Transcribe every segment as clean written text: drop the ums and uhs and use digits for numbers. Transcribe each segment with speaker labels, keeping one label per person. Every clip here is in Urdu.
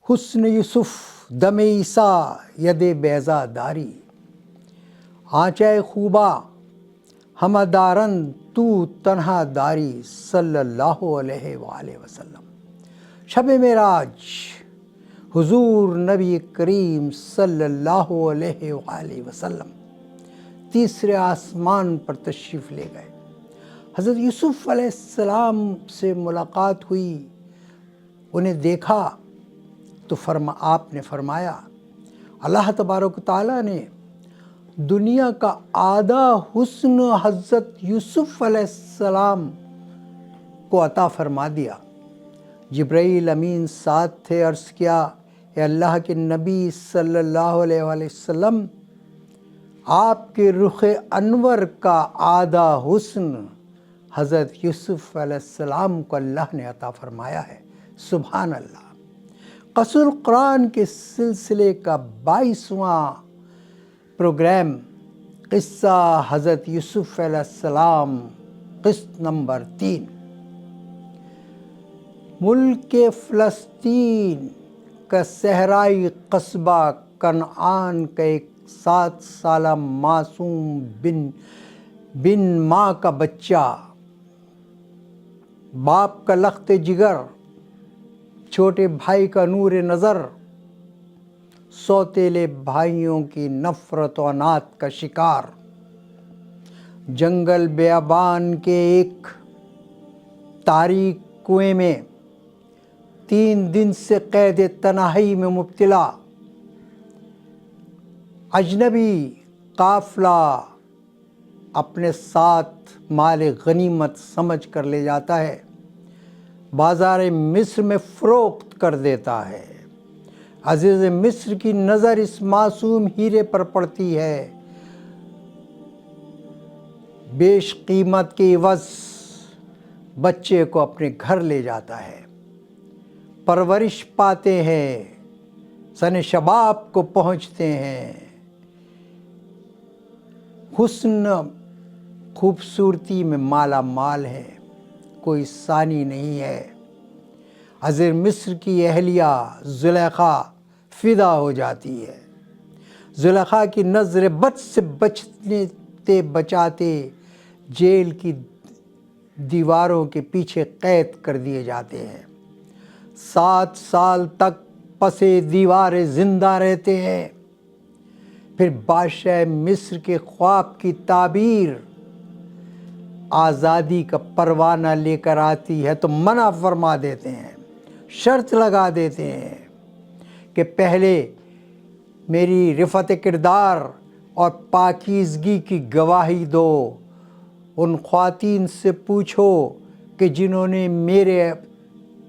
Speaker 1: حسن یوسف دم عیسیٰ ید بیضا داری، آنچہ خوبا ہمہ دارند تو تنہا داری صلی اللہ علیہ وآلہ وسلم۔ شب معراج حضور نبی کریم صلی اللہ علیہ وآلہ وسلم تیسرے آسمان پر تشریف لے گئے۔ حضرت یوسف علیہ السلام سے ملاقات ہوئی، انہیں دیکھا تو آپ نے فرمایا، اللہ تبارک و تعالیٰ نے دنیا کا آدھا حسن حضرت یوسف علیہ السلام کو عطا فرما دیا۔ جبرائیل امین ساتھ تھے، عرض کیا، اے اللہ کے نبی صلی اللہ علیہ وآلہ وسلم، آپ کے رخ انور کا آدھا حسن حضرت یوسف علیہ السلام کو اللہ نے عطا فرمایا ہے۔ سبحان اللہ۔ قصص القرآن کے سلسلے کا 22واں پروگرام قصہ حضرت یوسف علیہ السلام، قسط نمبر 3۔ ملک فلسطین کا صحرائی قصبہ کنعان کا ایک 7 سالہ معصوم بن ماں کا بچہ، باپ کا لخت جگر، چھوٹے بھائی کا نور نظر، سوتیلے بھائیوں کی نفرت و عناد کا شکار، جنگل بیابان کے ایک تاریک کنویں میں 3 دن سے قید تنہائی میں مبتلا، اجنبی قافلہ اپنے ساتھ مال غنیمت سمجھ کر لے جاتا ہے، بازار مصر میں فروخت کر دیتا ہے۔ عزیز مصر کی نظر اس معصوم ہیرے پر پڑتی ہے، بیش قیمت کے عوض بچے کو اپنے گھر لے جاتا ہے، پرورش پاتے ہیں، سن شباب کو پہنچتے ہیں، حسن خوبصورتی میں مالا مال ہے، کوئی ثانی نہیں ہے۔ عزیز مصر کی اہلیہ زلیخا فدا ہو جاتی ہے۔ زلیخا کی نظر بد سے بچاتے جیل کی دیواروں کے پیچھے قید کر دیے جاتے ہیں۔ 7 سال تک پسے دیوار زندہ رہتے ہیں۔ پھر بادشاہ مصر کے خواب کی تعبیر آزادی کا پروانہ لے کر آتی ہے تو منع فرما دیتے ہیں، شرط لگا دیتے ہیں کہ پہلے میری رفعت کردار اور پاکیزگی کی گواہی دو، ان خواتین سے پوچھو کہ جنہوں نے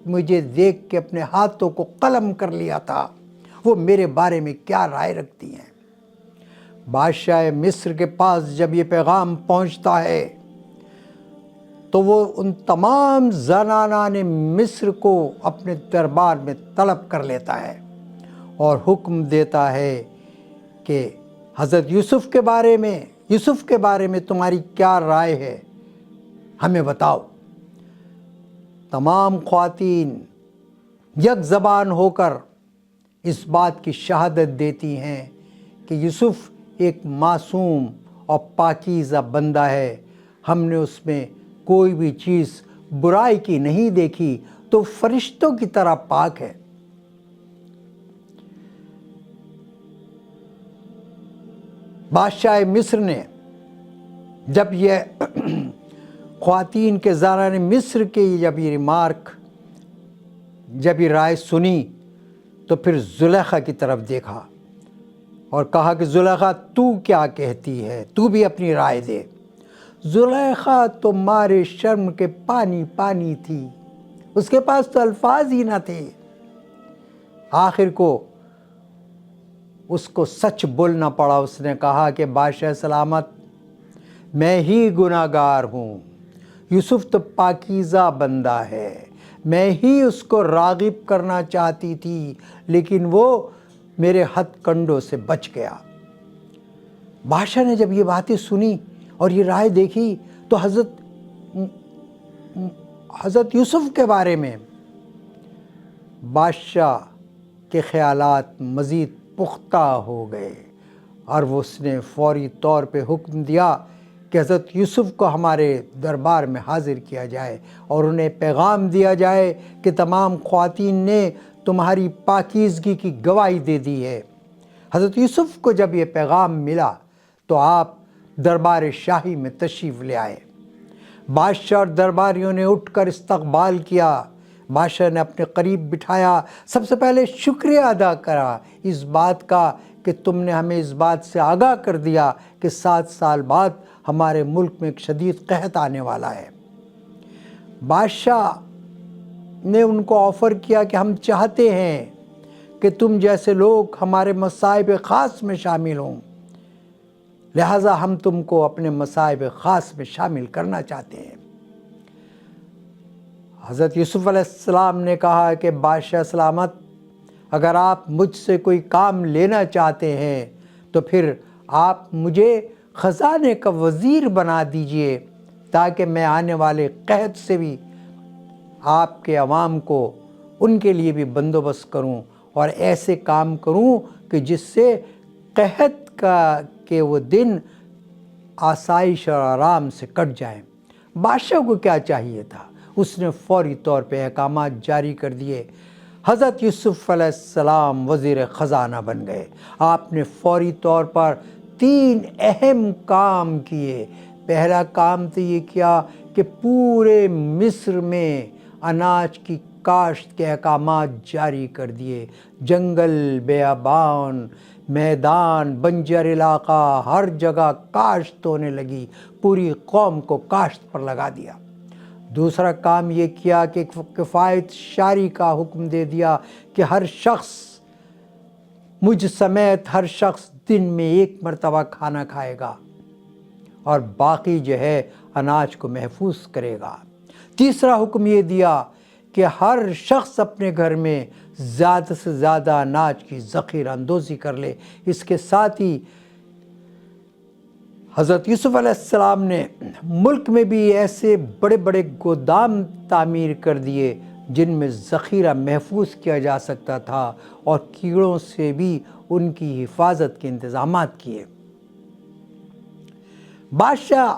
Speaker 1: مجھے دیکھ کے اپنے ہاتھوں کو قلم کر لیا تھا، وہ میرے بارے میں کیا رائے رکھتی ہیں۔ بادشاہ مصر کے پاس جب یہ پیغام پہنچتا ہے تو وہ ان تمام زنانان مصر کو اپنے دربار میں طلب کر لیتا ہے اور حکم دیتا ہے کہ حضرت یوسف کے بارے میں تمہاری کیا رائے ہے، ہمیں بتاؤ۔ تمام خواتین یک زبان ہو کر اس بات کی شہادت دیتی ہیں کہ یوسف ایک معصوم اور پاکیزہ بندہ ہے، ہم نے اس میں کوئی بھی چیز برائی کی نہیں دیکھی، تو فرشتوں کی طرح پاک ہے۔ بادشاہ مصر نے جب یہ خواتین کے زنان مصر کے جب یہ رائے سنی تو پھر زلیخا کی طرف دیکھا اور کہا کہ زلیخا تو کیا کہتی ہے، تو بھی اپنی رائے دے۔ زلیخا تو مارے شرم کے پانی پانی تھی، اس کے پاس تو الفاظ ہی نہ تھے۔ آخر کو اس کو سچ بولنا پڑا، اس نے کہا کہ بادشاہ سلامت، میں ہی گناہ گار ہوں، یوسف تو پاکیزہ بندہ ہے، میں ہی اس کو راغب کرنا چاہتی تھی لیکن وہ میرے ہتھ کنڈوں سے بچ گیا۔ بادشاہ نے جب یہ باتیں سنی اور یہ رائے دیکھی تو حضرت یوسف کے بارے میں بادشاہ کے خیالات مزید پختہ ہو گئے اور اس نے فوری طور پہ حکم دیا کہ حضرت یوسف کو ہمارے دربار میں حاضر کیا جائے اور انہیں پیغام دیا جائے کہ تمام خواتین نے تمہاری پاکیزگی کی گواہی دے دی ہے۔ حضرت یوسف کو جب یہ پیغام ملا تو آپ دربار شاہی میں تشریف لے آئے۔ بادشاہ اور درباریوں نے اٹھ کر استقبال کیا۔ بادشاہ نے اپنے قریب بٹھایا، سب سے پہلے شکریہ ادا کرا اس بات کا کہ تم نے ہمیں اس بات سے آگاہ کر دیا کہ 7 سال بعد ہمارے ملک میں ایک شدید قحط آنے والا ہے۔ بادشاہ نے ان کو آفر کیا کہ ہم چاہتے ہیں کہ تم جیسے لوگ ہمارے مصائب خاص میں شامل ہوں، لہٰذا ہم تم کو اپنے مصائب خاص میں شامل کرنا چاہتے ہیں۔ حضرت یوسف علیہ السلام نے کہا کہ بادشاہ سلامت، اگر آپ مجھ سے کوئی کام لینا چاہتے ہیں تو پھر آپ مجھے خزانے کا وزیر بنا دیجئے تاکہ میں آنے والے قحط سے بھی آپ کے عوام کو ان کے لیے بھی بندوبست کروں اور ایسے کام کروں کہ جس سے قحط کے وہ دن آسائش اور آرام سے کٹ جائیں۔ بادشاہ کو کیا چاہیے تھا؟ اس نے فوری طور پہ احکامات جاری کر دیے۔ حضرت یوسف علیہ السلام وزیر خزانہ بن گئے۔ آپ نے فوری طور پر 3 اہم کام کیے۔ پہلا کام تو یہ کیا کہ پورے مصر میں اناج کی کاشت کے احکامات جاری کر دیے۔ جنگل، بیابان، میدان، بنجر علاقہ، ہر جگہ کاشت ہونے لگی، پوری قوم کو کاشت پر لگا دیا۔ دوسرا کام یہ کیا کہ کفایت شاری کا حکم دے دیا کہ ہر شخص، مجھ سمیت ہر شخص دن میں 1 مرتبہ کھانا کھائے گا اور باقی جو ہے اناج کو محفوظ کرے گا۔ تیسرا حکم یہ دیا کہ ہر شخص اپنے گھر میں زیادہ سے زیادہ اناج کی ذخیرہ اندوزی کر لے۔ اس کے ساتھ ہی حضرت یوسف علیہ السلام نے ملک میں بھی ایسے بڑے بڑے گودام تعمیر کر دیے جن میں ذخیرہ محفوظ کیا جا سکتا تھا اور کیڑوں سے بھی ان کی حفاظت کے انتظامات کیے۔ بادشاہ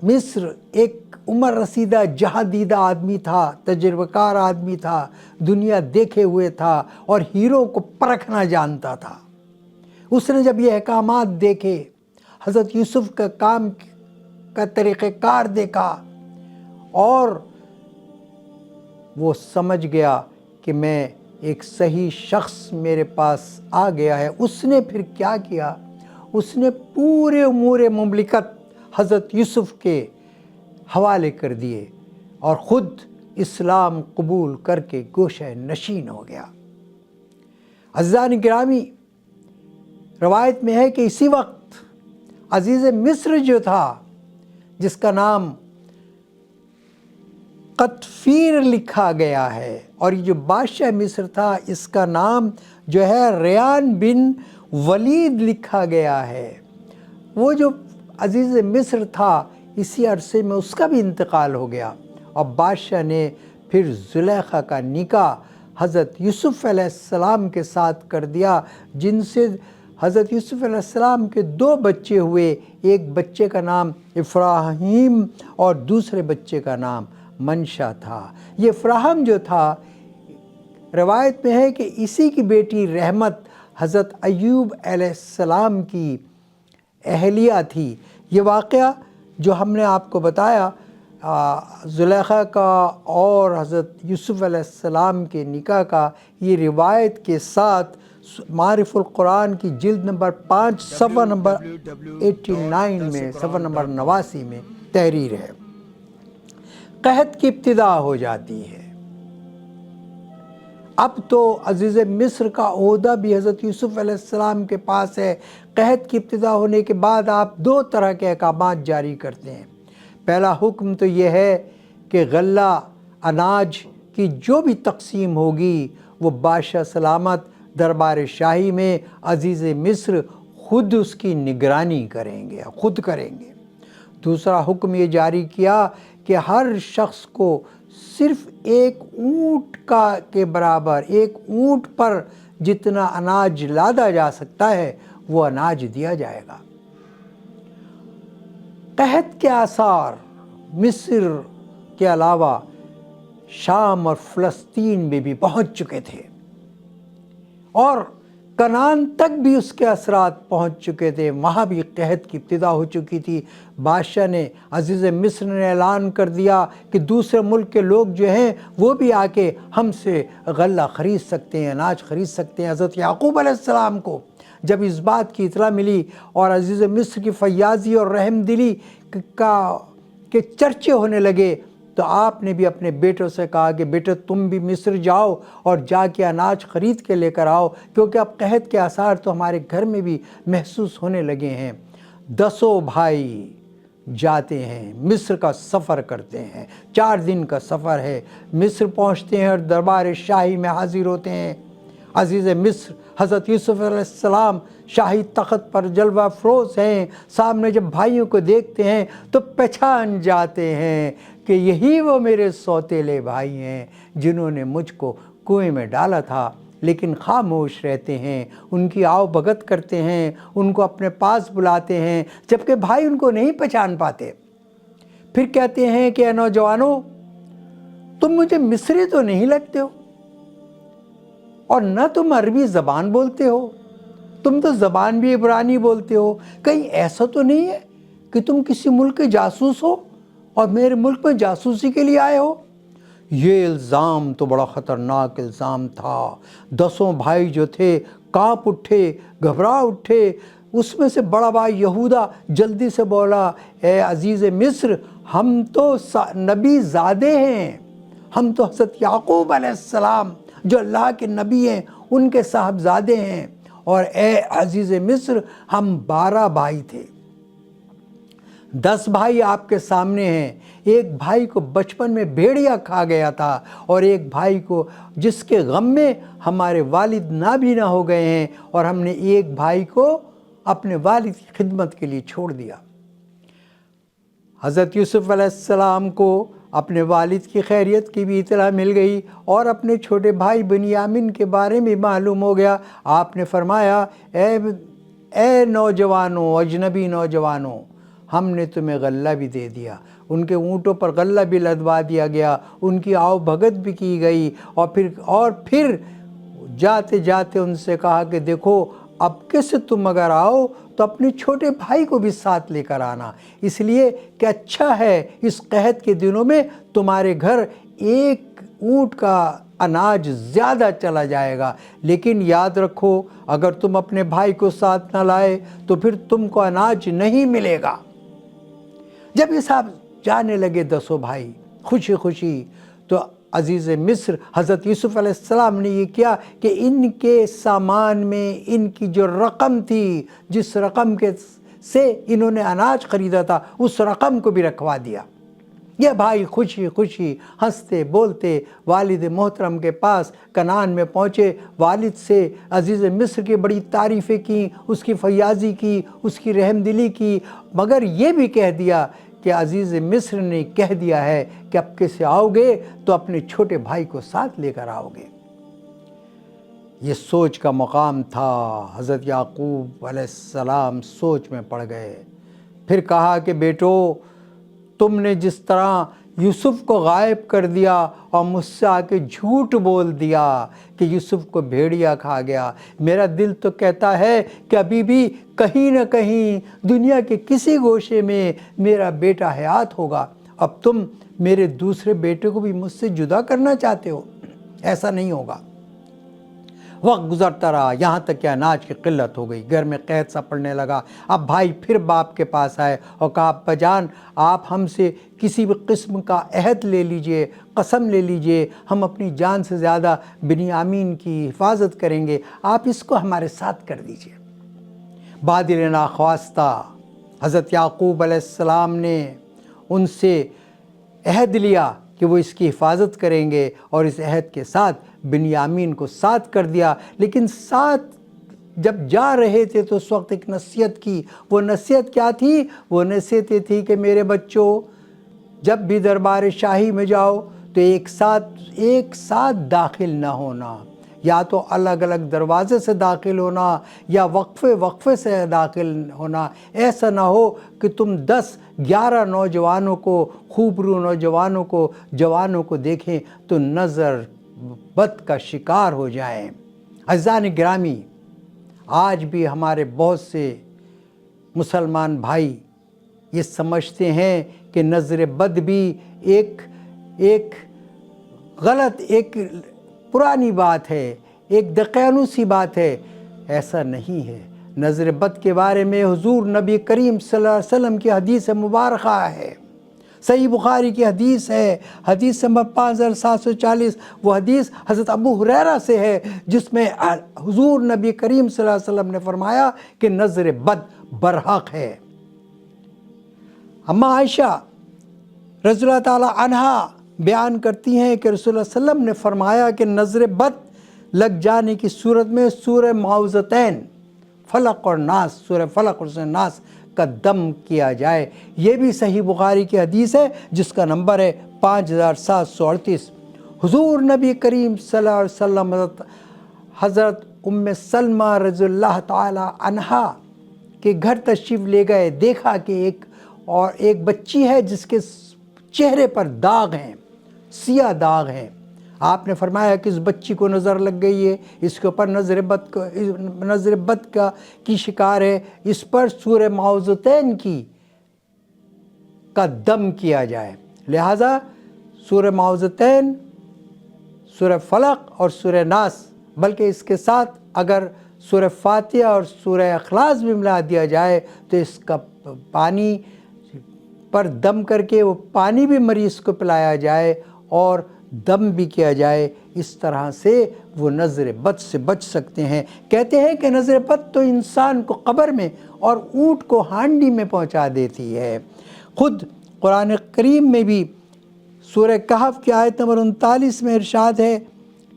Speaker 1: مصر ایک عمر رسیدہ جہاں دیدہ آدمی تھا، تجربہ کار آدمی تھا، دنیا دیکھے ہوئے تھا اور ہیروں کو پرکھنا جانتا تھا۔ اس نے جب یہ احکامات دیکھے، حضرت یوسف کا کام کا طریقہ کار دیکھا اور وہ سمجھ گیا کہ میں ایک صحیح شخص میرے پاس آ گیا ہے۔ اس نے پھر کیا کیا؟ اس نے پورے امور مملکت حضرت یوسف کے حوالے کر دیے اور خود اسلام قبول کر کے گوشہ نشین ہو گیا۔ عزیزان گرامی، روایت میں ہے کہ اسی وقت عزیز مصر جو تھا، جس کا نام قطفیر لکھا گیا ہے، اور یہ جو بادشاہ مصر تھا اس کا نام جو ہے ریان بن ولید لکھا گیا ہے، وہ جو عزیز مصر تھا اسی عرصے میں اس کا بھی انتقال ہو گیا اور بادشاہ نے پھر زلیخا کا نکاح حضرت یوسف علیہ السلام کے ساتھ کر دیا، جن سے حضرت یوسف علیہ السلام کے 2 بچے ہوئے۔ ایک بچے کا نام افراہیم اور دوسرے بچے کا نام منشا تھا۔ یہ افراہیم جو تھا، روایت میں ہے کہ اسی کی بیٹی رحمت حضرت ایوب علیہ السلام کی اہلیہ تھی۔ یہ واقعہ جو ہم نے آپ کو بتایا زلیخا کا اور حضرت یوسف علیہ السلام کے نکاح کا، یہ روایت کے ساتھ معارف القرآن کی جلد نمبر 5 صفحہ نمبر 89 میں، صفحہ نمبر 89 میں تحریر ہے۔ قحط کی ابتدا ہو جاتی ہے۔ اب تو عزیز مصر کا عہدہ بھی حضرت یوسف علیہ السلام کے پاس ہے۔ قحط کی ابتدا ہونے کے بعد آپ 2 طرح کے احکامات جاری کرتے ہیں۔ پہلا حکم تو یہ ہے کہ غلہ اناج کی جو بھی تقسیم ہوگی وہ بادشاہ سلامت دربار شاہی میں عزیز مصر خود اس کی نگرانی کریں گے، خود کریں گے۔ دوسرا حکم یہ جاری کیا کہ ہر شخص کو صرف ایک اونٹ کے برابر، ایک اونٹ پر جتنا اناج لادا جا سکتا ہے وہ اناج دیا جائے گا۔ قحط کے آثار مصر کے علاوہ شام اور فلسطین میں بھی پہنچ چکے تھے، اور کنعان تک بھی اس کے اثرات پہنچ چکے تھے، وہاں بھی قحط کی ابتدا ہو چکی تھی۔ بادشاہ نے، عزیز مصر نے اعلان کر دیا کہ دوسرے ملک کے لوگ جو ہیں وہ بھی آ کے ہم سے غلہ خرید سکتے ہیں، اناج خرید سکتے ہیں۔ حضرت یعقوب علیہ السلام کو جب اس بات کی اطلاع ملی اور عزیز مصر کی فیاضی اور رحم دلی کے چرچے ہونے لگے، تو آپ نے بھی اپنے بیٹوں سے کہا کہ بیٹے تم بھی مصر جاؤ اور جا کے اناج خرید کے لے کر آؤ، کیونکہ اب قحط کے آثار تو ہمارے گھر میں بھی محسوس ہونے لگے ہیں۔ 10 بھائی جاتے ہیں، مصر کا سفر کرتے ہیں، 4 دن کا سفر ہے۔ مصر پہنچتے ہیں اور دربار شاہی میں حاضر ہوتے ہیں۔ عزیز مصر حضرت یوسف علیہ السلام شاہی تخت پر جلوہ افروز ہیں، سامنے جب بھائیوں کو دیکھتے ہیں تو پہچان جاتے ہیں کہ یہی وہ میرے سوتیلے بھائی ہیں جنہوں نے مجھ کو کنویں میں ڈالا تھا، لیکن خاموش رہتے ہیں، ان کی آؤ بھگت کرتے ہیں، ان کو اپنے پاس بلاتے ہیں، جبکہ بھائی ان کو نہیں پہچان پاتے۔ پھر کہتے ہیں کہ اے نوجوانوں، تم مجھے مصری تو نہیں لگتے ہو، اور نہ تم عربی زبان بولتے ہو، تم تو زبان بھی عبرانی بولتے ہو، کہیں ایسا تو نہیں ہے کہ تم کسی ملک کے جاسوس ہو اور میرے ملک میں جاسوسی کے لیے آئے ہو؟ یہ الزام تو بڑا خطرناک الزام تھا۔ 10 بھائی جو تھے کانپ اٹھے، گھبرا اٹھے۔ اس میں سے بڑا بھائی یہودا جلدی سے بولا، اے عزیز مصر، ہم تو نبی زادے ہیں، ہم تو حضرت یعقوب علیہ السلام جو اللہ کے نبی ہیں ان کے صاحبزادے ہیں، اور اے عزیز مصر ہم 12 بھائی تھے، 10 بھائی آپ کے سامنے ہیں۔ ایک بھائی کو بچپن میں بھیڑیا کھا گیا تھا، اور ایک بھائی کو جس کے غم میں ہمارے والد نابینا ہو گئے ہیں، اور ہم نے ایک بھائی کو اپنے والد کی خدمت کے لیے چھوڑ دیا۔ حضرت یوسف علیہ السلام کو اپنے والد کی خیریت کی بھی اطلاع مل گئی، اور اپنے چھوٹے بھائی بنیامین کے بارے میں معلوم ہو گیا۔ آپ نے فرمایا، اے نوجوانوں، اجنبی نوجوانوں، ہم نے تمہیں غلہ بھی دے دیا، ان کے اونٹوں پر غلہ بھی لدوا دیا گیا، ان کی آؤ بھگت بھی کی گئی، اور پھر جاتے جاتے ان سے کہا کہ دیکھو اب کس تم اگر آؤ تو اپنے چھوٹے بھائی کو بھی ساتھ لے کر آنا، اس لیے کہ اچھا ہے اس قحط کے دنوں میں تمہارے گھر ایک اونٹ کا اناج زیادہ چلا جائے گا، لیکن یاد رکھو اگر تم اپنے بھائی کو ساتھ نہ لائے تو پھر تم کو اناج نہیں ملے گا۔ جب یہ صاحب جانے لگے 10 بھائی خوشی خوشی، تو عزیز مصر حضرت یوسف علیہ السلام نے یہ کیا کہ ان کے سامان میں ان کی جو رقم تھی، جس رقم سے انہوں نے اناج خریدا تھا، اس رقم کو بھی رکھوا دیا۔ یہ بھائی خوشی خوشی ہنستے بولتے والد محترم کے پاس کنعان میں پہنچے۔ والد سے عزیز مصر کی بڑی تعریفیں کی، اس کی فیاضی کی، اس کی رحم دلی کی، مگر یہ بھی کہہ دیا کہ عزیز مصر نے کہہ دیا ہے کہ اب کیسے آؤ گے تو اپنے چھوٹے بھائی کو ساتھ لے کر آؤ گے۔ یہ سوچ کا مقام تھا۔ حضرت یعقوب علیہ السلام سوچ میں پڑ گئے۔ پھر کہا کہ بیٹو، تم نے جس طرح یوسف کو غائب کر دیا اور مجھ سے آ کے جھوٹ بول دیا کہ یوسف کو بھیڑیا کھا گیا، میرا دل تو کہتا ہے کہ ابھی بھی کہیں نہ کہیں دنیا کے کسی گوشے میں میرا بیٹا حیات ہوگا۔ اب تم میرے دوسرے بیٹے کو بھی مجھ سے جدا کرنا چاہتے ہو، ایسا نہیں ہوگا۔ وقت گزرتا رہا، یہاں تک کہ اناج کی قلت ہو گئی، گھر میں قحط سا پڑنے لگا۔ اب بھائی پھر باپ کے پاس آئے اور کہا، ابا جان آپ ہم سے کسی بھی قسم کا عہد لے لیجئے، قسم لے لیجئے، ہم اپنی جان سے زیادہ بنیامین کی حفاظت کریں گے، آپ اس کو ہمارے ساتھ کر دیجئے۔ بادل ناخواستہ حضرت یعقوب علیہ السلام نے ان سے عہد لیا کہ وہ اس کی حفاظت کریں گے، اور اس عہد کے ساتھ بنیامین کو ساتھ کر دیا۔ لیکن ساتھ جب جا رہے تھے تو اس وقت ایک نصیحت کی۔ وہ نصیحت کیا تھی؟ وہ نصیحت تھی کہ میرے بچوں، جب بھی دربار شاہی میں جاؤ تو ایک ساتھ داخل نہ ہونا، یا تو الگ الگ دروازے سے داخل ہونا یا وقفے سے داخل ہونا۔ ایسا نہ ہو کہ تم 10-11 نوجوانوں کو، خوبرو نوجوانوں کو، جوانوں کو دیکھیں تو نظر بد کا شکار ہو جائیں۔ عزیزان گرامی، آج بھی ہمارے بہت سے مسلمان بھائی یہ سمجھتے ہیں کہ نظر بد بھی ایک غلط، ایک پرانی بات ہے، ایک دقیانوسی بات ہے۔ ایسا نہیں ہے۔ نظر بد کے بارے میں حضور نبی کریم صلی اللہ علیہ وسلم کی حدیث مبارکہ ہے، صحیح بخاری کی حدیث ہے، حدیث نمبر 5740۔ وہ حدیث حضرت ابو ہریرہ سے ہے، جس میں حضور نبی کریم صلی اللہ علیہ وسلم نے فرمایا کہ نظر بد برحق ہے۔ اماں عائشہ رضی اللہ تعالی عنہا بیان کرتی ہیں کہ رسول اللہ صلی اللہ علیہ وسلم نے فرمایا کہ نظر بد لگ جانے کی صورت میں سورہ معوذتین، فلق اور ناس، سورہ فلق اور سورہ ناس کا دم کیا جائے۔ یہ بھی صحیح بخاری کی حدیث ہے، جس کا نمبر ہے 5738۔ حضور نبی کریم صلی اللہ علیہ وسلم حضرت ام سلمہ رضی اللہ تعالی عنہا کے گھر تشریف لے گئے، دیکھا کہ ایک بچی ہے جس کے چہرے پر داغ ہیں، سیاہ داغ ہیں۔ آپ نے فرمایا کہ اس بچی کو نظر لگ گئی ہے، اس کے اوپر نظر بد کی شکار ہے، اس پر سورہ معوذتین کا دم کیا جائے۔ لہٰذا سورہ معوذتین، سورہ فلق اور سورہ ناس، بلکہ اس کے ساتھ اگر سورہ فاتحہ اور سورہ اخلاص بھی ملا دیا جائے تو اس کا پانی پر دم کر کے وہ پانی بھی مریض کو پلایا جائے اور دم بھی کیا جائے، اس طرح سے وہ نظر بد سے بچ سکتے ہیں۔ کہتے ہیں کہ نظر بد تو انسان کو قبر میں اور اونٹ کو ہانڈی میں پہنچا دیتی ہے۔ خود قرآن کریم میں بھی سورہ کہف کی آیت نمبر 39 میں ارشاد ہے،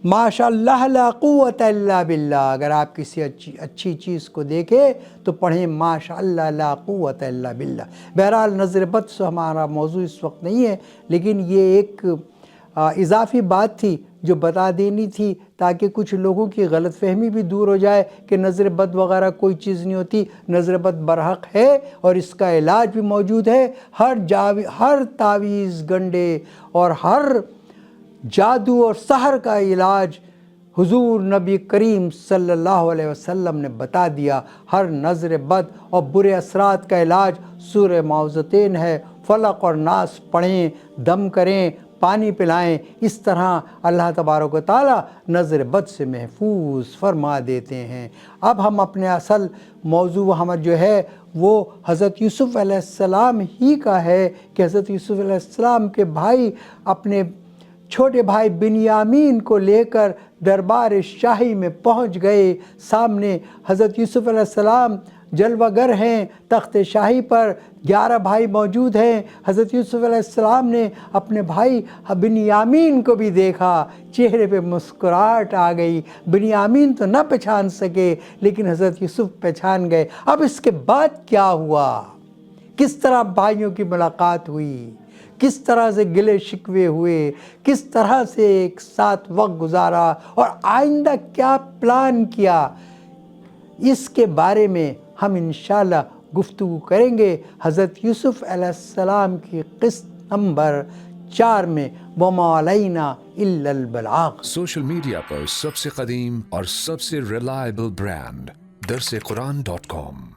Speaker 1: ماشاء اللہ لا قوت الا باللہ۔ اگر آپ کسی اچھی چیز کو دیکھیں تو پڑھیں ماشاء اللہ لا قوت الا باللہ۔ بہرحال نظر بد سے ہمارا موضوع اس وقت نہیں ہے، لیکن یہ ایک اضافی بات تھی جو بتا دینی تھی تاکہ کچھ لوگوں کی غلط فہمی بھی دور ہو جائے کہ نظر بد وغیرہ کوئی چیز نہیں ہوتی۔ نظر بد برحق ہے اور اس کا علاج بھی موجود ہے۔ ہر تعویذ گنڈے اور ہر جادو اور سحر کا علاج حضور نبی کریم صلی اللہ علیہ وسلم نے بتا دیا۔ ہر نظر بد اور برے اثرات کا علاج سورہ معوذتین ہے۔ فلق اور ناس پڑھیں، دم کریں، پانی پلائیں، اس طرح اللہ تبارک و تعالیٰ نظر بد سے محفوظ فرما دیتے ہیں۔ اب ہم اپنے اصل موضوع جو ہے وہ حضرت یوسف علیہ السلام ہی کا ہے کہ حضرت یوسف علیہ السلام کے بھائی اپنے چھوٹے بھائی بنیامین کو لے کر دربار شاہی میں پہنچ گئے۔ سامنے حضرت یوسف علیہ السلام جلوہ گر ہیں، تخت شاہی پر 11 بھائی موجود ہیں۔ حضرت یوسف علیہ السلام نے اپنے بھائی بنیامین کو بھی دیکھا، چہرے پہ مسکراہٹ آ گئی۔ بنیامین تو نہ پہچان سکے لیکن حضرت یوسف پہچان گئے۔ اب اس کے بعد کیا ہوا؟ کس طرح بھائیوں کی ملاقات ہوئی؟ کس طرح سے گلے شکوے ہوئے؟ کس طرح سے ایک ساتھ وقت گزارا اور آئندہ کیا پلان کیا؟ اس کے بارے میں ہم انشاءاللہ گفتگو کریں گے حضرت یوسف علیہ السلام کی قسط نمبر 4 میں، وَمَا عَلَيْنَا إِلَّا الْبَلَاغُ۔
Speaker 2: سوشل میڈیا پر سب سے قدیم اور سب سے ریلائبل برانڈ درسقرآن.com